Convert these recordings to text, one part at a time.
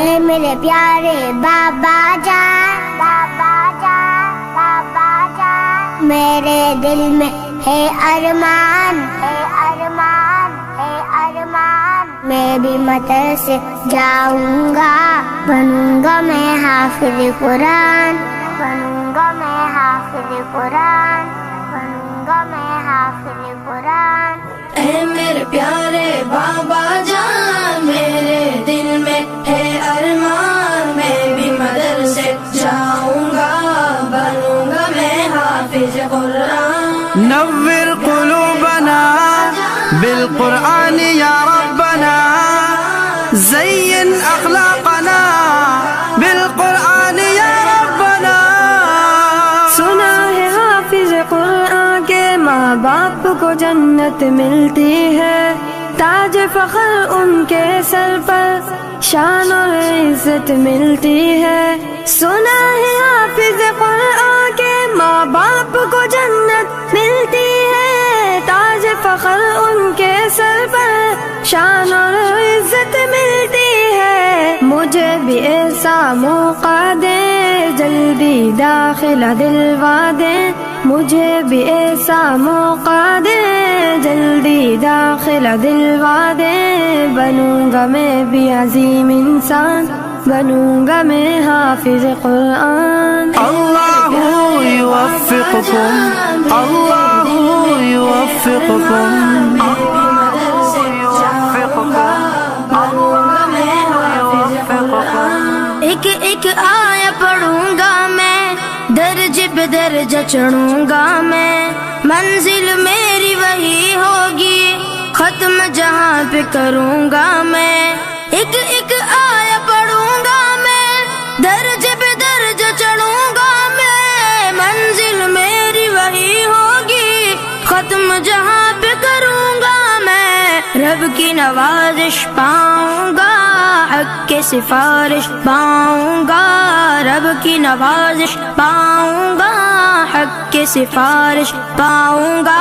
اے میرے پیارے بابا جان، بابا جان، بابا جان، میرے دل میں ہے ارمان، ہے ارمان، ہے ارمان، میں بھی مدرسے جاؤں گا، بنوں گا میں حافظ قرآن، بنوں گا میں حافظ قرآن، بنوں گا میں حافظ قرآن۔ اے میرے پیارے بابا جان، میرے دل میں ہے ارمان، میں بھی مدرسے جاؤں گا، بنوں گا میں حافظ قرآن۔ نور قلوبنا بالقرآن یا ربنا، زین اخلاقنا بالقرآن یا ربنا۔ سنا ہے حافظ قرآن کے ماں باپ کو جنت ملتی ہے، تاج فخر ان کے سر پر شان اور عزت ملتی ہے۔ سنا ہے حافظ قرآن کے ماں باپ کو جنت ملتی ہے، تاج فخر ان کے سر پر شان اور عزت ملتی ہے۔ مجھے بھی ایسا موقع دے، جلدی داخلہ دلوا دے، مجھے بھی ایسا موقع دے، جلدی داخلہ دلوا دے، بنوں گا میں بھی عظیم انسان، بنوں گا میں حافظ قرآن۔ اللہ یوفقکم، اللہ یوفقکم، ایک ایک آیا پڑھوں گا میں، درج پہ درجہ چڑھوں گا میں، منزل میری وہی ہوگی، ختم جہاں پہ کروں گا میں۔ ایک ایک آیا پڑھوں گا میں، درج پہ درجہ چڑھوں گا میں، منزل میری وہی ہوگی، ختم جہاں پہ کروں گا میں۔ رب کی نوازش پاؤں گا، حق کی سفارش پاؤں گا، رب کی نوازش پاؤں گا، حق کی سفارش پاؤں گا،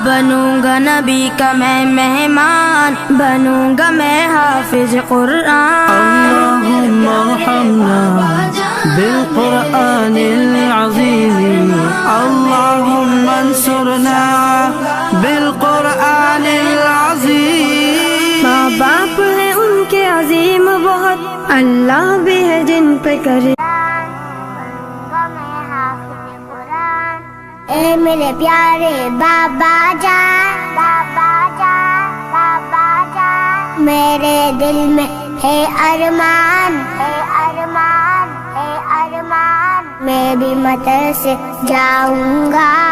بنوں گا نبی کا میں مہمان، بنوں گا میں حافظ قرآن۔ اللہم ارحمنا بالقرآن العظیم، اللہم انصرنا بالقرآن العظیم۔ ماں باپ ہے ان کے عظیم بہت، اللہ بھی ہے جن پہ کرے۔ اے میرے پیارے بابا جان، بابا جان، بابا جان، میرے دل میں ہے ارمان، ہے ارمان، ہے ارمان، میں بھی مدرسے جاؤں گا،